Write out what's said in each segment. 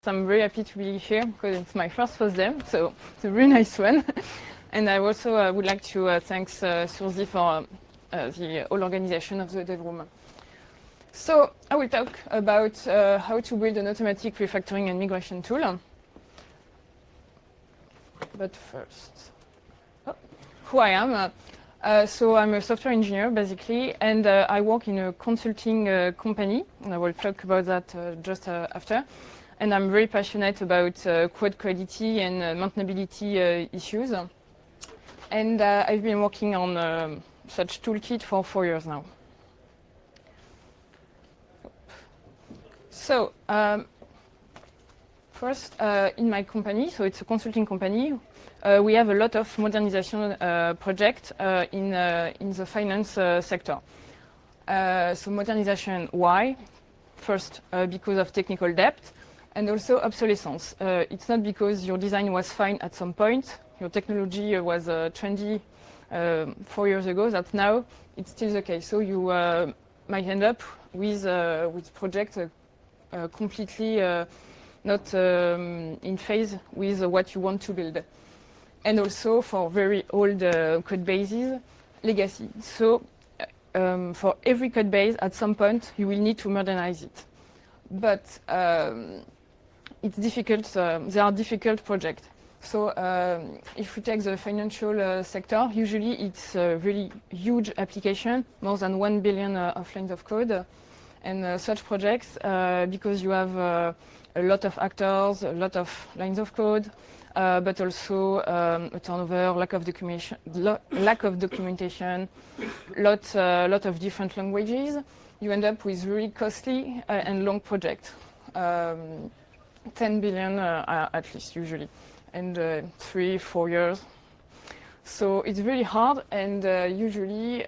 I'm very happy to be here because it's my first FOSDEM, so it's a really nice one. And I also would like to thank Surzi for the whole organization of the dev room. So I will talk about how to build an automatic refactoring and migration tool. But first, who I am. So I'm a software engineer, basically, and I work in a consulting company, and I will talk about that just after. And I'm very passionate about code quality and maintainability issues. And I've been working on such toolkit for 4 years now. So first, in my company, so it's a consulting company, we have a lot of modernization projects in the finance sector. So modernization, why? First, because of technical debt. And also obsolescence. It's not because your design was fine at some point, your technology was trendy 4 years ago, that now it's still the case. So you might end up with project completely not in phase with what you want to build. And also for very old code bases, legacy. So for every code base, at some point, you will need to modernize it. But it's difficult, they are difficult projects. So if we take the financial sector, usually it's a really huge application, more than 1 billion of lines of code. And such projects, because you have a lot of actors, a lot of lines of code, but also a turnover, lack of documentation, lot of different languages, you end up with really costly and long projects. 10 billion at least, usually, and 3-4 years. So it's really hard, and usually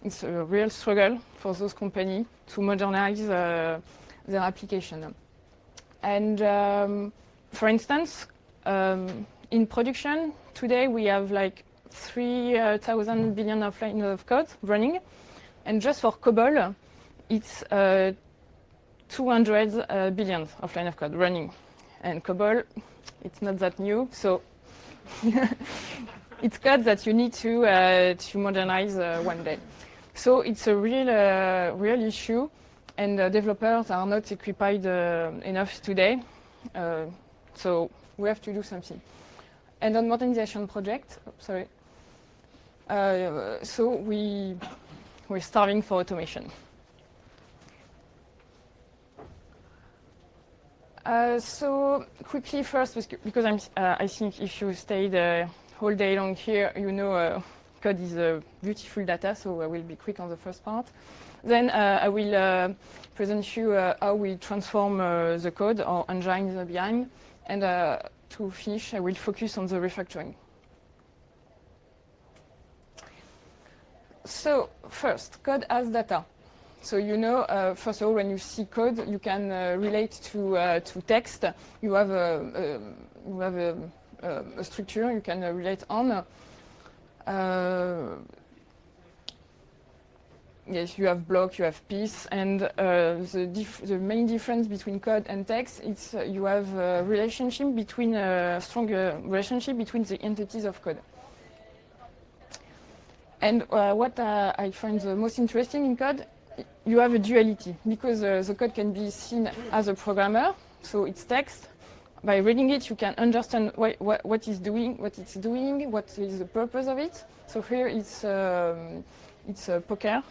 it's a real struggle for those companies to modernize their application. And for instance, in production, today we have like 3,000 billion of lines of code running, and just for COBOL, it's 200 billion of line of code running. And COBOL, it's not that new, so it's code that you need to modernize one day. So it's a real issue, and developers are not equipped enough today. So we have to do something. And on modernization project, so we're starving for automation. So quickly first, because I think if you stayed the whole day long here, you know code is beautiful data, so I will be quick on the first part. Then I will present you how we transform the code or engine behind. And to finish, I will focus on the refactoring. So first, code as data. So you know, first of all, when you see code, you can relate to text. You have a structure you can relate on. Yes, you have block, you have piece, and the main difference between code and text, it's you have a relationship between strong relationship between the entities of code. And what I find the most interesting in code, you have a duality, because the code can be seen as a programmer, so it's text. By reading it, you can understand what it's doing, what is the purpose of it. So here it's a poker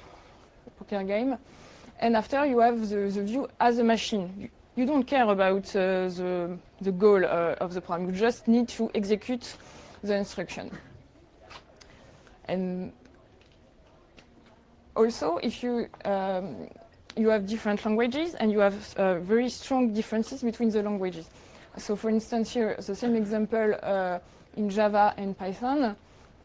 game. And after you have the view as a machine. You don't care about the goal of the program, you just need to execute the instruction. And also, if you have different languages, and you have very strong differences between the languages. So for instance, here, the same example in Java and Python,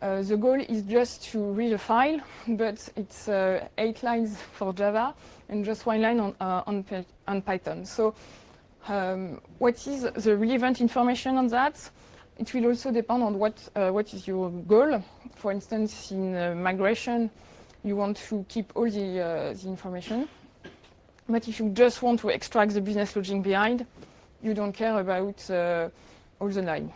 the goal is just to read a file, but it's 8 lines for Java and just 1 line on Python. So what is the relevant information on that? It will also depend on what is your goal. For instance, in migration, you want to keep all the information. But if you just want to extract the business logic behind, you don't care about all the line.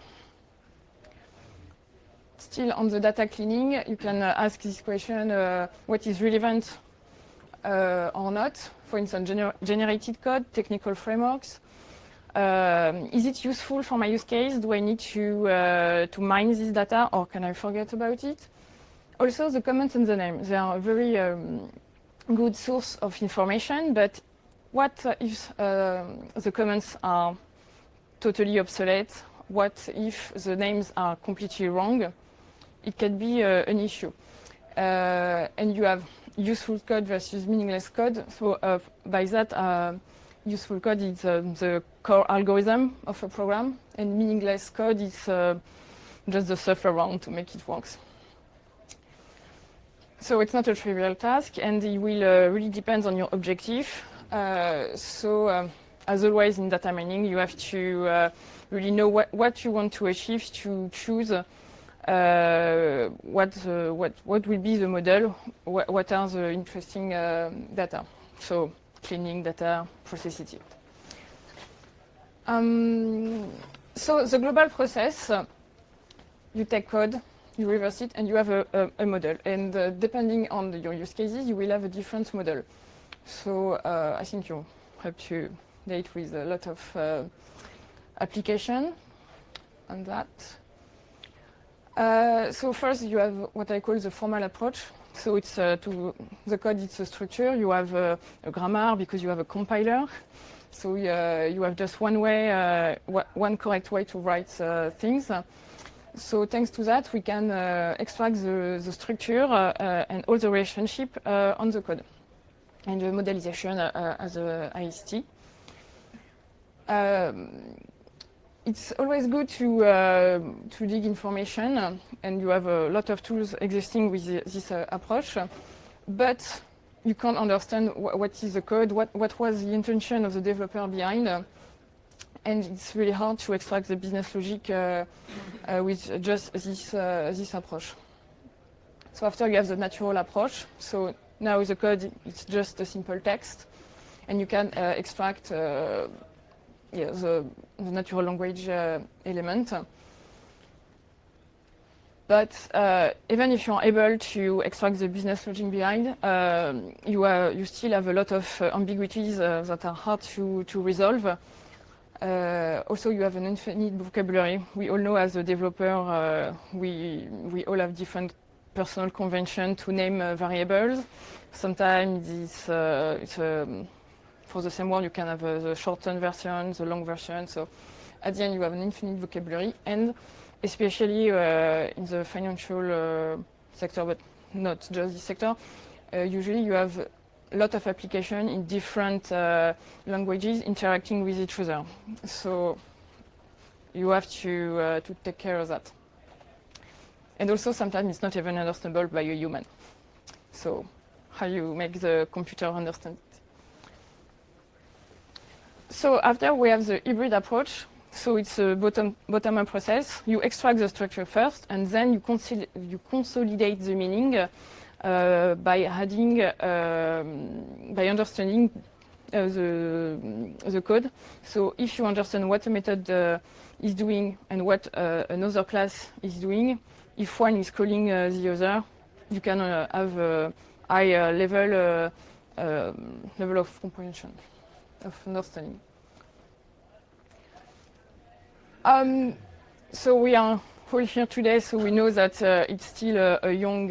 Still on the data cleaning, you can ask this question, what is relevant or not? For instance, generated code, technical frameworks. Is it useful for my use case? Do I need to mine this data, or can I forget about it? Also, the comments and the name. They are a very good source of information, but what if the comments are totally obsolete? What if the names are completely wrong? It can be an issue. And you have useful code versus meaningless code. So by that, useful code is the core algorithm of a program, and meaningless code is just the stuff around to make it work. So it's not a trivial task, and it will really depend on your objective. As always in data mining, you have to really know what you want to achieve to choose what will be the model, what are the interesting data. So cleaning data, process it. So the global process, you take code, you reverse it, and you have a model. And depending on your use cases, you will have a different model. So I think you have to date with a lot of application on that. So first you have what I call the formal approach. So it's to the code, it's a structure. You have a grammar because you have a compiler. So you have just one way, one correct way to write things. So thanks to that, we can extract the structure and all the relationship on the code and the modelization as a IST. It's always good to dig information, and you have a lot of tools existing with this approach, but you can't understand what is the code, what was the intention of the developer behind, and it's really hard to extract the business logic with just this approach. So after you have the natural approach, so now the code, it's just a simple text, and you can extract the natural language element. But even if you're able to extract the business logic behind, you still have a lot of ambiguities that are hard to resolve. Also, you have an infinite vocabulary. We all know as a developer, we all have different personal convention to name variables. Sometimes it's for the same word, you can have the shortened version, the long version. So at the end, you have an infinite vocabulary, and especially in the financial sector, but not just this sector, usually you have a lot of applications in different languages interacting with each other. So you have to take care of that. And also sometimes it's not even understandable by a human. So how you make the computer understand it. So after we have the hybrid approach, so it's a bottom-up process. You extract the structure first, and then you consolidate the meaning by adding, by understanding the code. So if you understand what a method is doing and what another class is doing, if one is calling the other, you can have a high level of comprehension, of understanding. So we are all here today, so we know that it's still a young,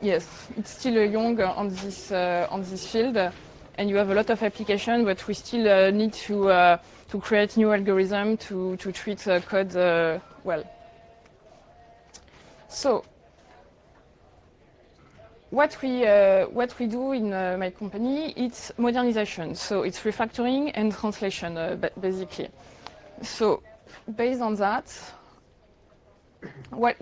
yes, it's still a young on this field, and you have a lot of application, but we still need to create new algorithm to treat code well. So what we do in my company, it's modernization. So it's refactoring and translation, basically. So based on that, what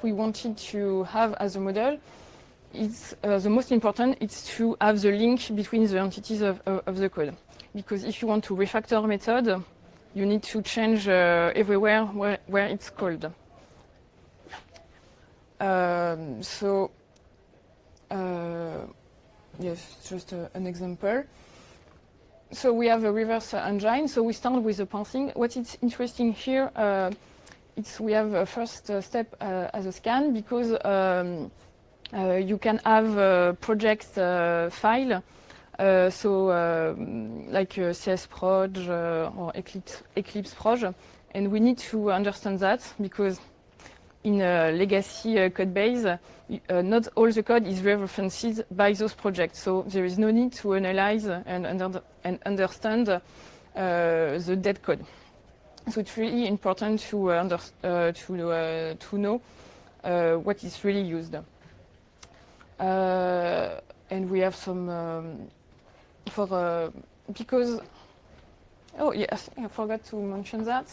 we wanted to have as a model is the most important. It's to have the link between the entities of the code. Because if you want to refactor a method, you need to change everywhere where it's called. Yes, just an example. So we have a reverse engine. So we start with the parsing. What is interesting here, we have a first step as a scan, because you can have a project file, like CS Proj or Eclipse Proj, and we need to understand that, because in a legacy code base, not all the code is referenced by those projects. So there is no need to analyze and understand the dead code. So it's really important to know what is really used. And we have some because yes, I forgot to mention that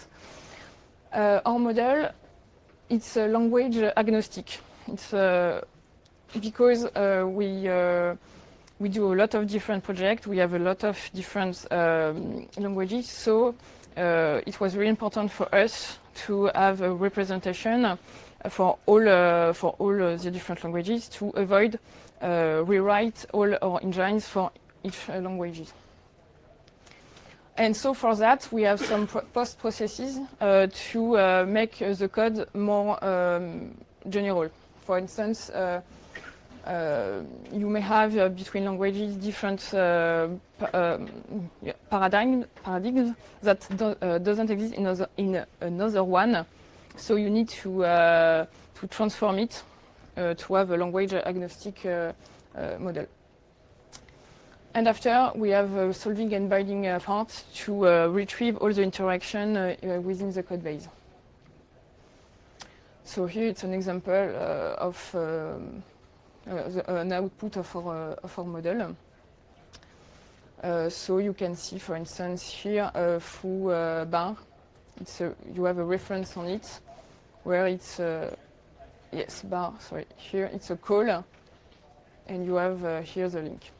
our model, it's language agnostic. It's because we do a lot of different projects. We have a lot of different languages. So it was really important for us to have a representation for all the different languages, to avoid rewrite all our engines for each language. And so for that, we have some post processes to make the code more general. For instance, you may have between languages different paradigms that doesn't exist in another one. So you need to transform it to have a language agnostic model. And after, we have a solving and binding part to retrieve all the interaction within the code base. So here it's an example of an output of our model. So you can see, for instance, here foo bar. You have a reference on it where it's yes, bar. Sorry, here it's a call, and you have here the link.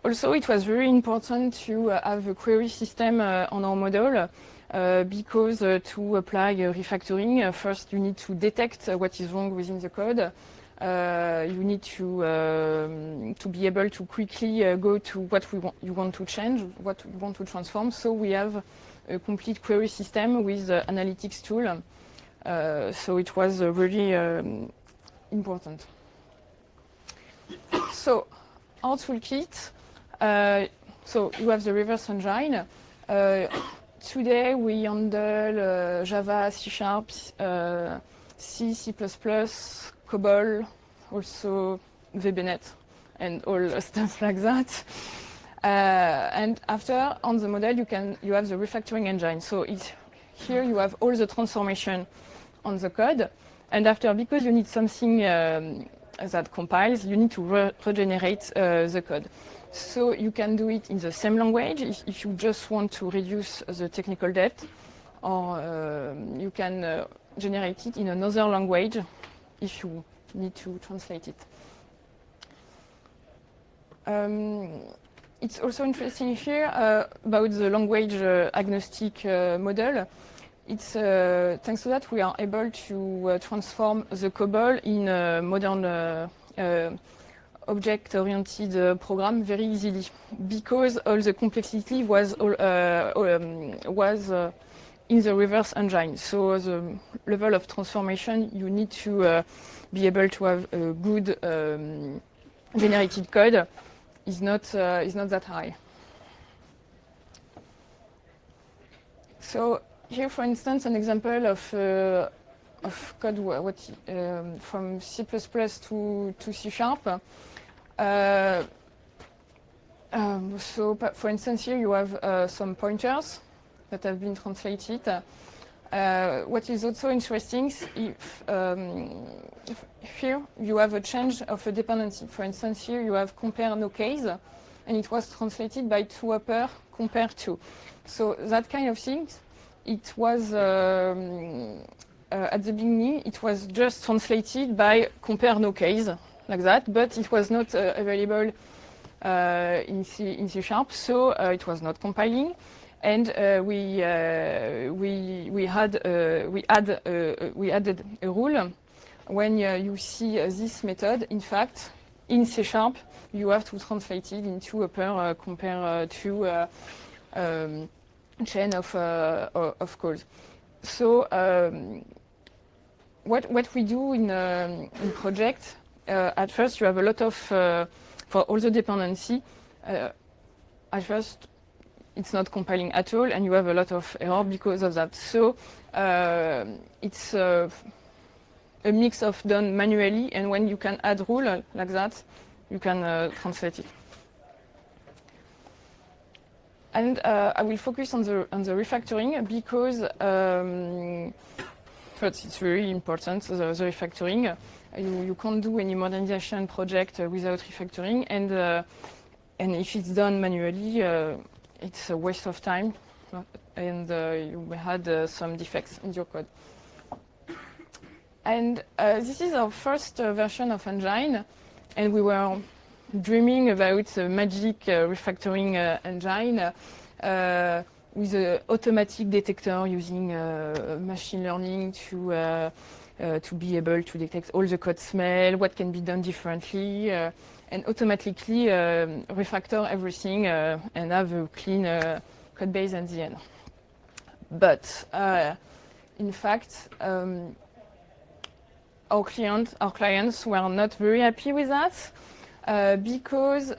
Also, it was very important to have a query system on our model because to apply refactoring, first you need to detect what is wrong within the code. You need to be able to quickly go to what you want to change, what you want to transform. So we have a complete query system with analytics tool. So it was really important. So our toolkit. So you have the reverse engine. Today we handle Java, C#, C, C++, COBOL, also VBNet, and all stuff like that. And after, on the model, you have the refactoring engine. So here you have all the transformation on the code. And after, because you need something that compiles, you need to regenerate the code. So you can do it in the same language if you just want to reduce the technical debt, or you can generate it in another language if you need to translate it. It's also interesting here about the language agnostic model. It's thanks to that we are able to transform the COBOL in a modern object-oriented program very easily, because all the complexity was in the reverse engine. So the level of transformation you need to be able to have a good generated code is not that high. So here, for instance, an example of code from C++ to C#. So, for instance, here you have some pointers that have been translated. What is also interesting if here you have a change of a dependency. For instance, here you have compare no case, and it was translated by to upper compare to. So that kind of thing, it was at the beginning, it was just translated by compare no case, like that, but it was not available in C#, so it was not compiling. And we added a rule. When you see this method, in fact, in C#, you have to translate it into a pair compare to chain of calls. So what we do in project, at first you have a lot of, for all the dependency, at first it's not compiling at all, and you have a lot of error because of that. So it's a mix of done manually, and when you can add rule like that, you can translate it. And I will focus on the refactoring because first it's very important, the refactoring. You can't do any modernization project without refactoring, and if it's done manually, it's a waste of time, and you had some defects in your code. And this is our first version of Engine, and we were dreaming about a magic refactoring engine with an automatic detector using machine learning to be able to detect all the code smell, what can be done differently, and automatically refactor everything and have a clean code base at the end. But in fact, our clients were not very happy with that because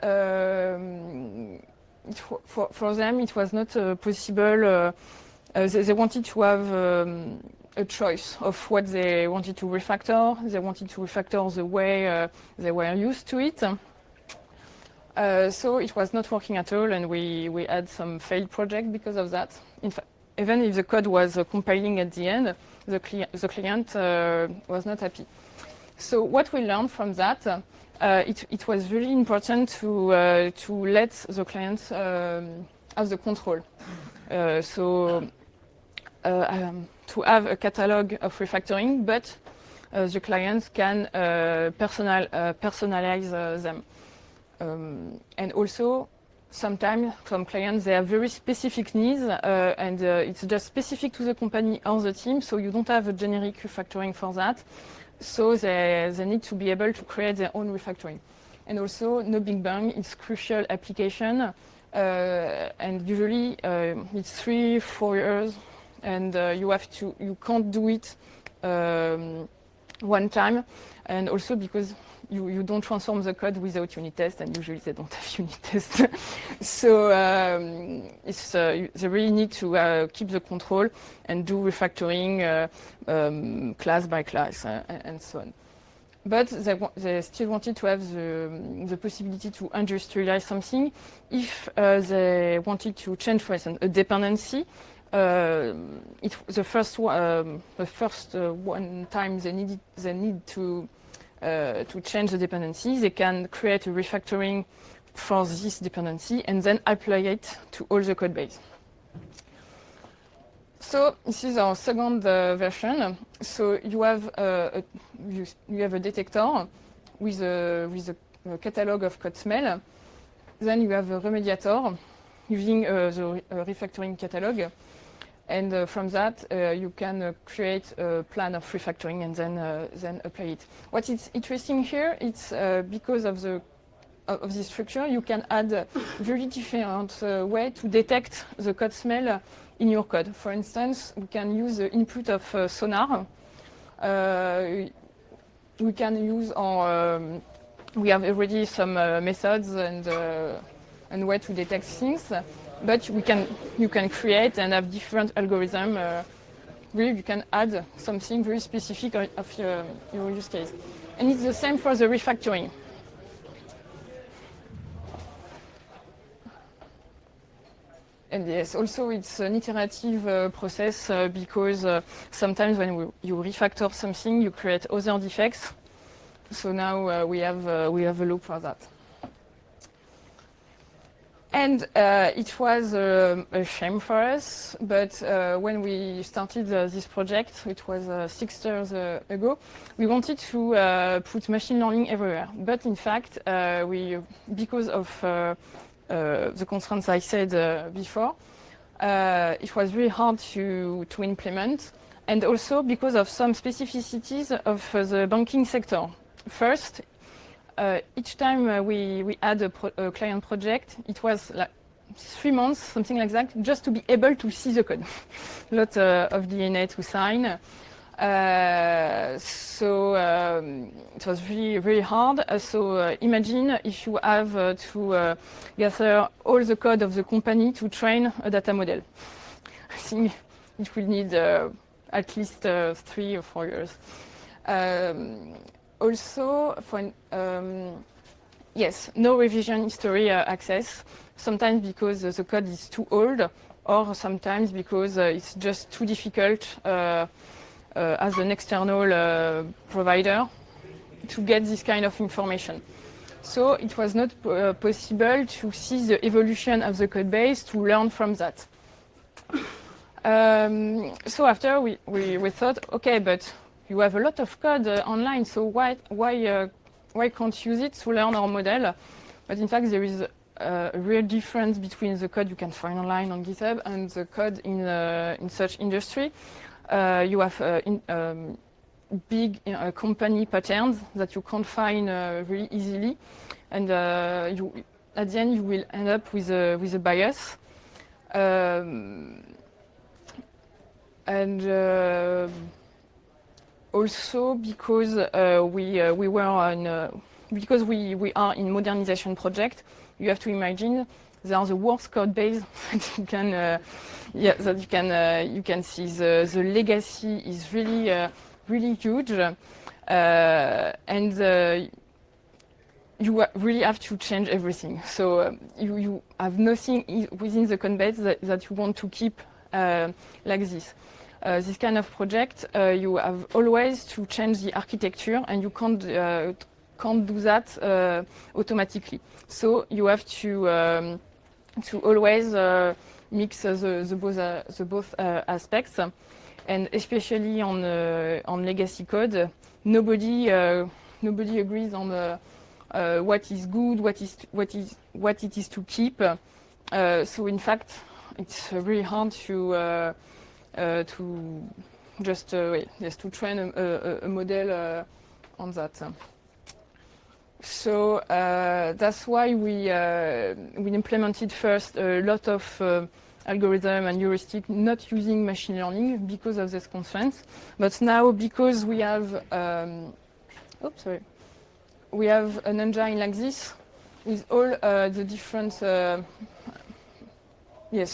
for them it was not possible. They wanted to have a choice of what they wanted to refactor. They wanted to refactor the way they were used to it. So it was not working at all, and we had some failed project because of that. In fact, even if the code was compiling at the end, the client was not happy. So what we learned from that, it was really important to let the client have the control. To have a catalog of refactoring, but the clients can personalize them. And also, sometimes some clients, they have very specific needs, and it's just specific to the company or the team, so you don't have a generic refactoring for that. So they need to be able to create their own refactoring. And also, no big bang is crucial application, and usually it's 3-4 years, and you can't do it one time, and also because you don't transform the code without unit test, and usually they don't have unit test. So they really need to keep the control and do refactoring class by class and so on. But they still wanted to have the possibility to industrialize something. If they wanted to change, for instance, a dependency, the first one time they need to change the dependency, they can create a refactoring for this dependency and then apply it to all the code base. So this is our second version. So you have a detector with a catalog of code smell. Then you have a remediator using the refactoring catalog. And from that, you can create a plan of refactoring and then apply it. What is interesting here, it's because of this structure, you can add very different way to detect the code smell in your code. For instance, we can use the input of Sonar. We can use we have already some methods and way to detect things. But you can create and have different algorithms. Really, you can add something very specific of your use case. And it's the same for the refactoring. And yes, also it's an iterative process because sometimes when you refactor something, you create other defects. So now we have a loop for that. And it was a shame for us, but when we started this project, it was 6 years ago, we wanted to put machine learning everywhere. But in fact, because of the constraints I said before, it was really hard to implement, and also because of some specificities of the banking sector. First, each time we add a client project, it was like 3 months, something like that, just to be able to see the code. A lot of DNA to sign. It was really, very hard. Imagine if you have to gather all the code of the company to train a data model. I think it will need at least 3 or 4 years. Also, yes, no revision history access, sometimes because the code is too old, or sometimes because it's just too difficult as an external provider to get this kind of information. So it was not possible to see the evolution of the code base to learn from that. So after we thought, okay, but you have a lot of code online, so why can't you use it to learn our model? But in fact, there is a real difference between the code you can find online on GitHub and the code in such industry. You have big company patterns that you can't find really easily, and at the end you will end up with a bias. Also because we are in modernization project, you have to imagine they are the worst code base that you can you can see. The legacy is really huge, and you really have to change everything. So you have nothing within the code base that you want to keep like this. This kind of project, you have always to change the architecture, and you can't do that automatically. So you have to always mix the both aspects, and especially on legacy code, nobody agrees on what is good, what it is to keep. So in fact, it's really hard to just to train a model on that. So that's why we implemented first a lot of algorithm and heuristic not using machine learning because of this constraints. But now, because we have we have an engine like this with all the different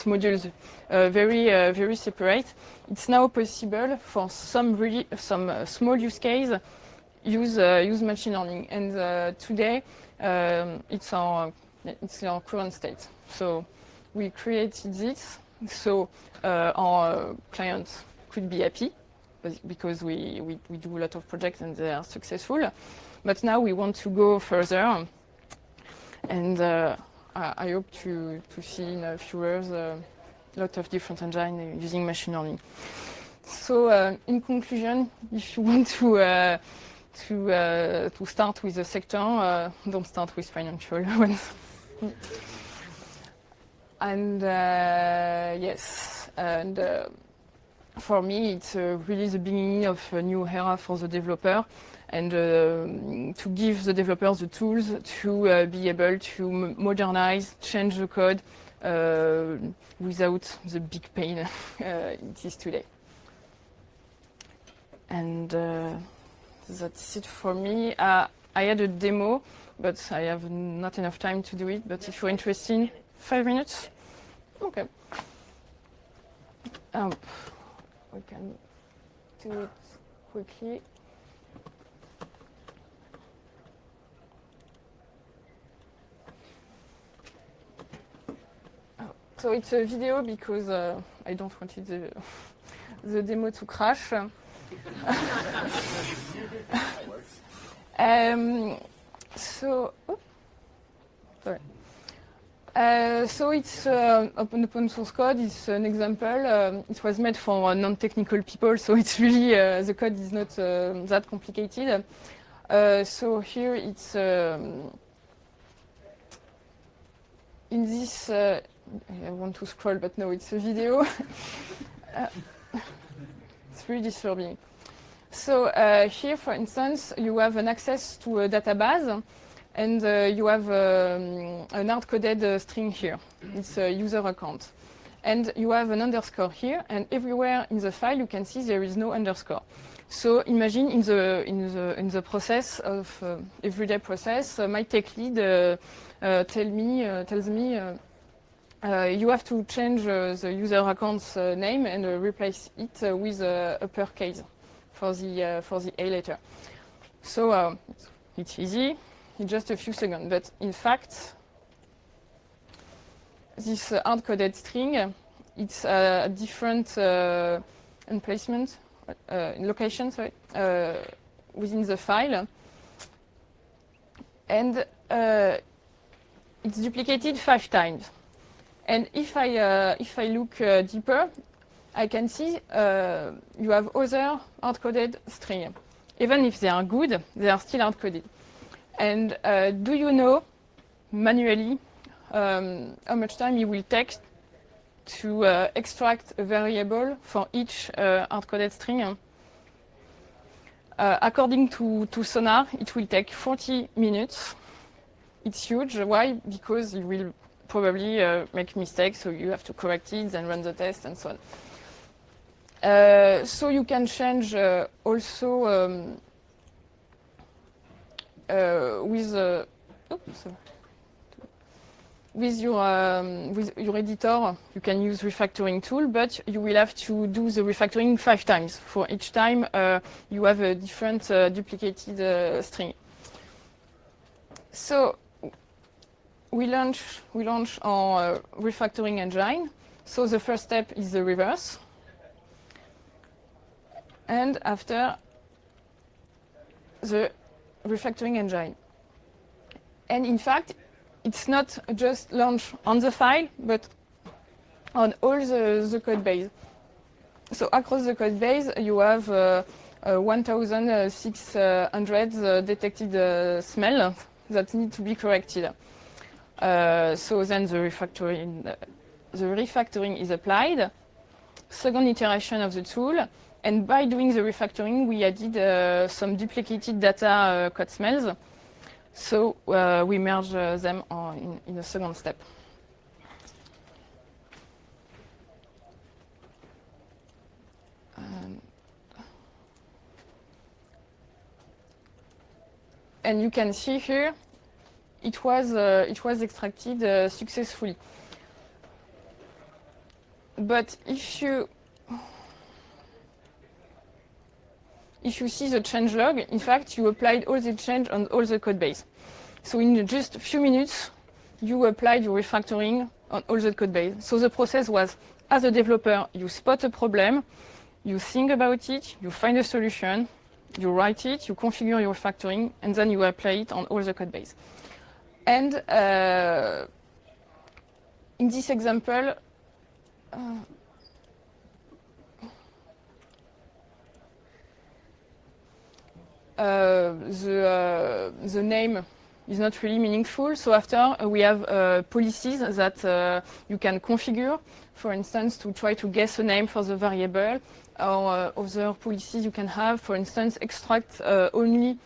modules very separate. It's now possible for some small use case use machine learning, and today it's our current state. So we created this so our clients could be happy because we do a lot of projects and they are successful. But now we want to go further, and I hope to see in a few years a lot of different engines using machine learning. So in conclusion, if you want to start with the sector, don't start with financial ones. And yes, and for me, it's really the beginning of a new era for the developer, and to give the developers the tools to be able to modernize, change the code without the big pain it is today. And that's it for me. I had a demo, but I have not enough time to do it. But if you're interested, 5 minutes? Okay. We can do it quickly. So it's a video because I don't want the demo to crash. So it's open source code. It's an example. It was made for non-technical people, so it's really the code is not that complicated. So here it's in this. I want to scroll, but no, it's a video. It's really disturbing. So here, for instance, you have an access to a database. And you have an hard-coded string here. It's a user account. And you have an underscore here, and everywhere in the file you can see there is no underscore. So imagine in the process of everyday process, my tech lead tells me you have to change the user account's name and replace it with a uppercase for the A letter. So it's easy, in just a few seconds. But in fact, this hard-coded string, it's a different emplacement, location, sorry, within the file, and it's duplicated 5 times. And if I look deeper, I can see you have other hard-coded strings. Even if they are good, they are still hard-coded. And do you know manually how much time it will take to extract a variable for each hard-coded string? According to Sonar, it will take 40 minutes. It's huge. Why? Because you will probably make mistakes, so you have to correct it, then run the test, and so on. So you can change also with your editor, you can use refactoring tool, but you will have to do the refactoring 5 times. For each time, you have a different duplicated string. So we launch our refactoring engine. So the first step is the reverse. And after, the refactoring engine. And in fact, it's not just launched on the file, but on all the code base. So across the code base, you have 1,600 detected smells that need to be corrected. So then the refactoring is applied. Second iteration of the tool. And by doing the refactoring, we added some duplicated data code smells. So we merge them in a second step. And you can see here, it was extracted successfully. But if you see the changelog, in fact, you applied all the change on all the code base. So in just a few minutes, you applied your refactoring on all the code base. So the process was, as a developer, you spot a problem, you think about it, you find a solution, you write it, you configure your refactoring, and then you apply it on all the code base. And in this example, the name is not really meaningful. So after, we have policies that you can configure, for instance, to try to guess a name for the variable, or other policies you can have, for instance, extract only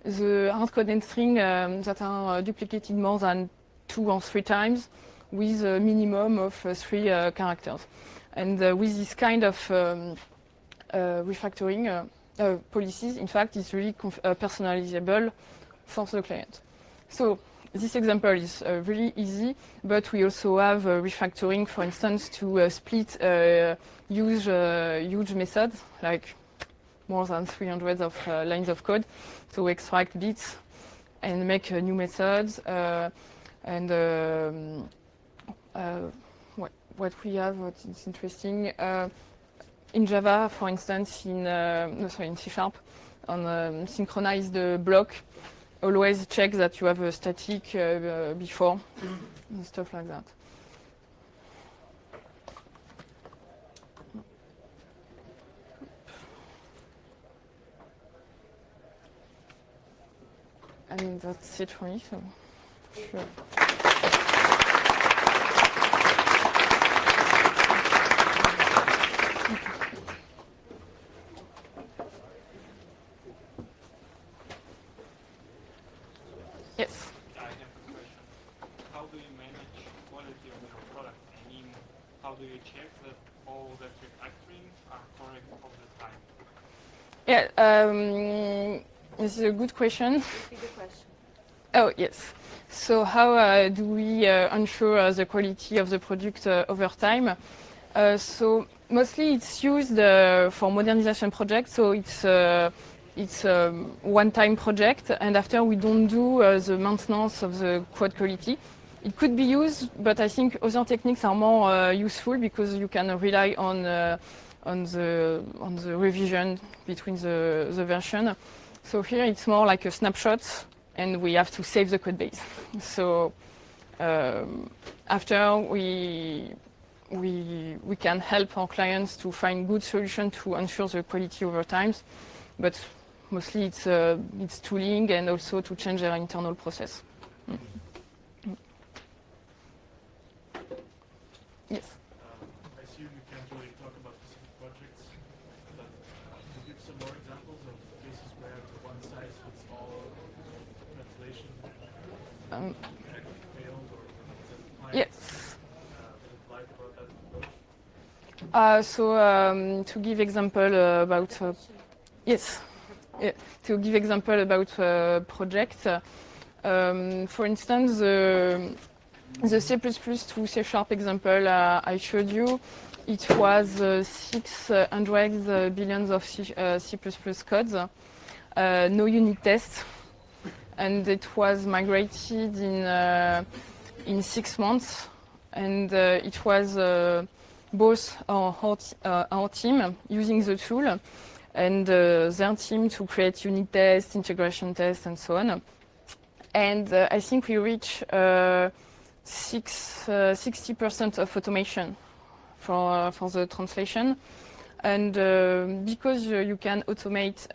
the hard-coded string that are duplicated more than 2 or 3 times with a minimum of 3 characters. And with this kind of refactoring, policies, in fact, is really personalizable for the client. So this example is really easy, but we also have refactoring, for instance, to split huge methods, like more than 300 of lines of code, to extract bits and make new methods. And what we have, what is interesting, in Java, for instance, in C#, on synchronized block, always check that you have a static before, and stuff like that. And that's it for me, so sure. Yes. quality of your product? I mean, how do you check that all that you're factoring are correct all the time? Yeah, this is a good question. Repeat the question. Oh, yes. So how do we ensure the quality of the product over time? So mostly it's used for modernization projects, so it's a one-time project, and after we don't do the maintenance of the code quality. It could be used, but I think other techniques are more useful because you can rely on the revision between the version. So here it's more like a snapshot, and we have to save the code base. So after we can help our clients to find good solutions to ensure the quality over time, but mostly it's tooling and also to change their internal process. Yes. I assume you can't really talk about specific projects, but can you give some more examples of cases where the one-size-fits-all translation failed or clients Yes. didn't like about that approach? So to give example about yes, yeah, to give example about project. For instance, the C++ to C# example I showed you, it was 600 billions of C++ codes, no unit tests, and it was migrated in 6 months, and it was both our team using the tool and their team to create unit tests, integration tests, and so on. And I think we reached 60% of automation for the translation. And because you can automate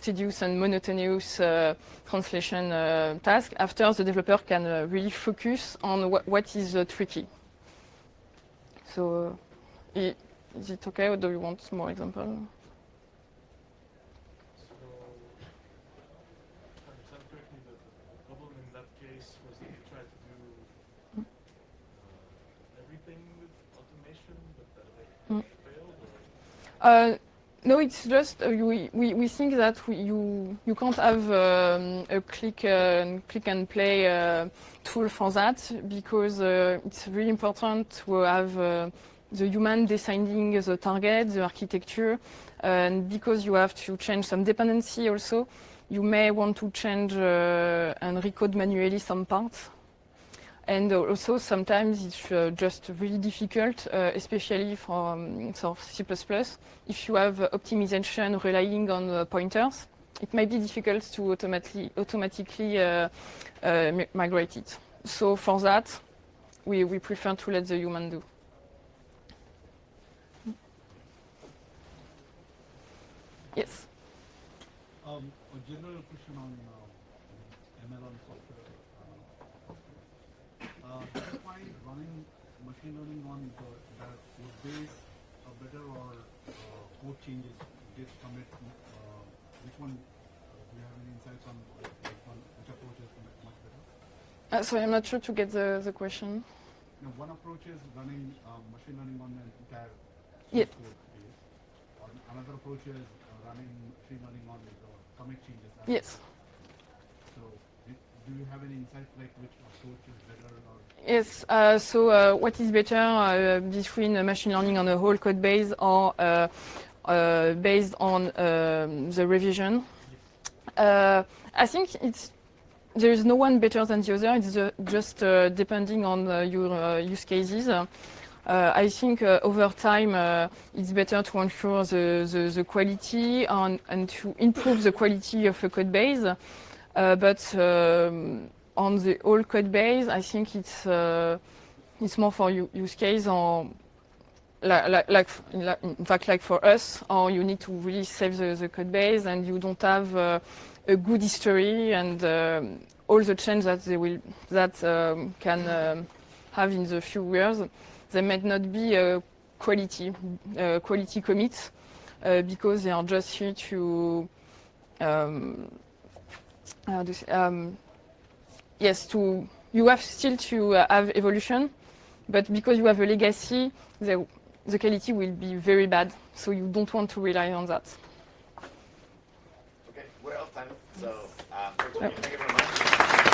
tedious and monotonous translation task, after the developer can really focus on what is tricky. So is it okay, or do you want more example? No, it's just we think that you can't have a click and play tool for that, because it's really important to have the human deciding the target, the architecture, and because you have to change some dependency also, you may want to change and recode manually some parts. And also sometimes it's just really difficult, especially for C++. If you have optimization relying on pointers, it might be difficult to automatically migrate it. So for that, we prefer to let the human do. Yes? A general question on ML software. Do you find running machine learning on that code base better, or code changes, git, commit? Which one? Do you have any insights on which approach is much better? Sorry, I'm not sure to get the question. No, one approach is running machine learning on an entire Yeah. code base, or another approach is running machine learning on the commit changes. Yes. So, do you have any insights like which approach is better? Or Yes, so what is better between machine learning on a whole code base or based on the revision? I think there is no one better than the other. It's just depending on your use cases. I think over time it's better to ensure the quality and to improve the quality of a code base. But on the whole code base, I think it's more for use case, or in fact like for us, or you need to really save the code base and you don't have a good history, and all the change that can have in the few years, they might not be quality commits because they are just here to You have still to have evolution, but because you have a legacy, the quality will be very bad. So you don't want to rely on that. Okay, we're out of time. So, thank you very much.